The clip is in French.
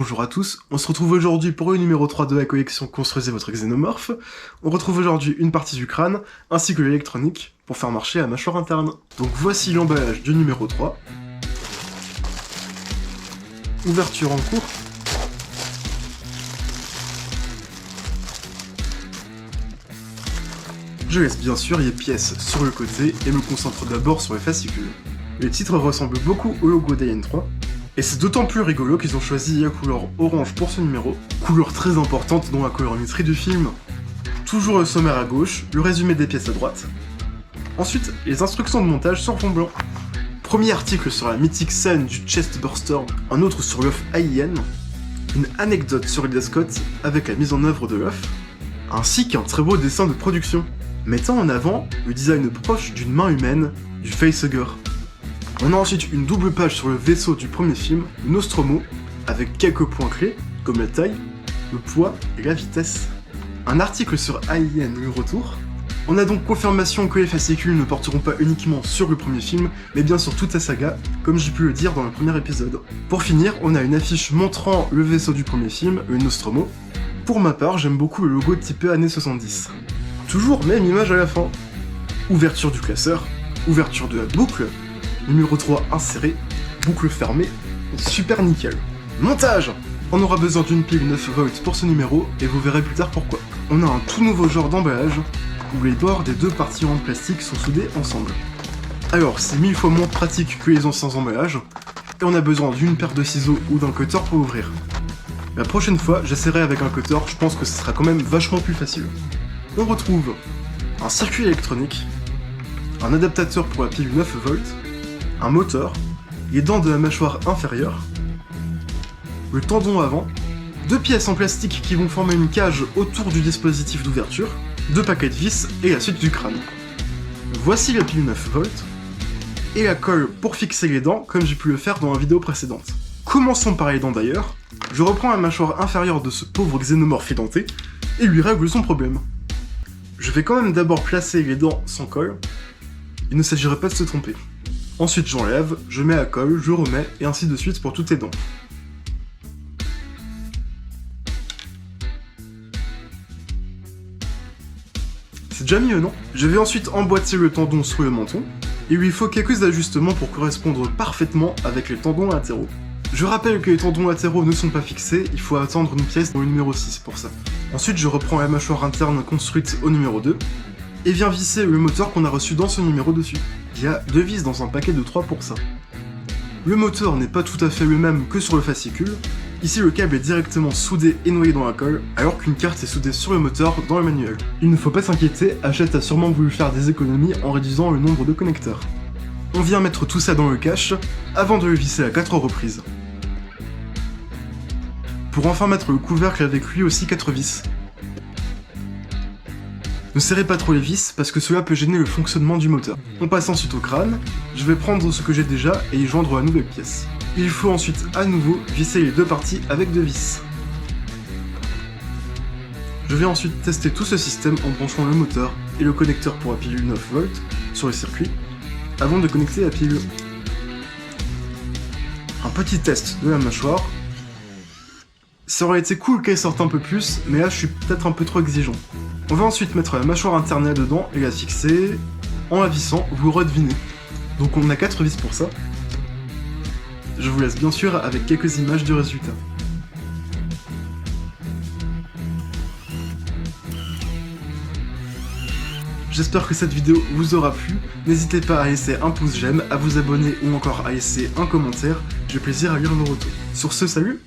Bonjour à tous, on se retrouve aujourd'hui pour le numéro 3 de la collection Construisez votre xénomorphe. On retrouve aujourd'hui une partie du crâne, ainsi que l'électronique, pour faire marcher la mâchoire interne. Donc voici l'emballage du numéro 3. Ouverture en cours. Je laisse bien sûr les pièces sur le côté et me concentre d'abord sur les fascicules. Les titres ressemblent beaucoup au logo d'Alien 3, et c'est d'autant plus rigolo qu'ils ont choisi la couleur orange pour ce numéro, couleur très importante dans la colorimétrie du film. Toujours le sommaire à gauche, le résumé des pièces à droite. Ensuite, les instructions de montage sur fond blanc. Premier article sur la mythique scène du chestburster, un autre sur l'œuf alien, une anecdote sur Ridley Scott avec la mise en œuvre de l'œuf, ainsi qu'un très beau dessin de production, mettant en avant le design proche d'une main humaine, du facehugger. On a ensuite une double page sur le vaisseau du premier film, le Nostromo, avec quelques points clés, comme la taille, le poids et la vitesse. Un article sur Alien le retour. On a donc confirmation que les fascicules ne porteront pas uniquement sur le premier film, mais bien sur toute la saga, comme j'ai pu le dire dans le premier épisode. Pour finir, on a une affiche montrant le vaisseau du premier film, le Nostromo. Pour ma part, j'aime beaucoup le logo typé années 70. Toujours même image à la fin. Ouverture du classeur, ouverture de la boucle, numéro 3 inséré, boucle fermée, super nickel. Montage! On aura besoin d'une pile 9 volts pour ce numéro, et vous verrez plus tard pourquoi. On a un tout nouveau genre d'emballage, où les bords des deux parties en plastique sont soudés ensemble. Alors, c'est 1000 fois moins pratique que les anciens emballages, et on a besoin d'une paire de ciseaux ou d'un cutter pour ouvrir. La prochaine fois, j'essaierai avec un cutter, je pense que ce sera quand même vachement plus facile. On retrouve un circuit électronique, un adaptateur pour la pile 9 volts, un moteur, les dents de la mâchoire inférieure, le tendon avant, deux pièces en plastique qui vont former une cage autour du dispositif d'ouverture, deux paquets de vis et la suite du crâne. Voici la pile 9 volts, et la colle pour fixer les dents comme j'ai pu le faire dans la vidéo précédente. Commençons par les dents d'ailleurs, je reprends la mâchoire inférieure de ce pauvre xénomorphe édenté, et lui règle son problème. Je vais quand même d'abord placer les dents sans colle, il ne s'agirait pas de se tromper. Ensuite j'enlève, je mets la colle, je remets, et ainsi de suite pour toutes les dents. C'est déjà mieux, non? Je vais ensuite emboîter le tendon sur le menton, et il lui faut quelques ajustements pour correspondre parfaitement avec les tendons latéraux. Je rappelle que les tendons latéraux ne sont pas fixés, il faut attendre une pièce au numéro 6 pour ça. Ensuite je reprends la mâchoire interne construite au numéro 2, et viens visser le moteur qu'on a reçu dans ce numéro dessus. Il y a 2 vis dans un paquet de 3 pour ça. Le moteur n'est pas tout à fait le même que sur le fascicule, ici le câble est directement soudé et noyé dans la colle, alors qu'une carte est soudée sur le moteur dans le manuel. Il ne faut pas s'inquiéter, Hachette a sûrement voulu faire des économies en réduisant le nombre de connecteurs. On vient mettre tout ça dans le cache, avant de le visser à 4 reprises. Pour enfin mettre le couvercle avec lui aussi 4 vis. Ne serrez pas trop les vis, parce que cela peut gêner le fonctionnement du moteur. On passe ensuite au crâne, je vais prendre ce que j'ai déjà et y joindre la nouvelle pièce. Il faut ensuite à nouveau visser les deux parties avec 2 vis. Je vais ensuite tester tout ce système en branchant le moteur et le connecteur pour la pilule 9 volts sur le circuit, avant de connecter la pilule. Un petit test de la mâchoire. Ça aurait été cool qu'elle sorte un peu plus, mais là je suis peut-être un peu trop exigeant. On va ensuite mettre la mâchoire interne là-dedans et la fixer en la vissant, vous redevinez. Donc on a 4 vis pour ça. Je vous laisse bien sûr avec quelques images du résultat. J'espère que cette vidéo vous aura plu, n'hésitez pas à laisser un pouce j'aime, à vous abonner ou encore à laisser un commentaire, j'ai plaisir à lire vos retours. Sur ce, salut!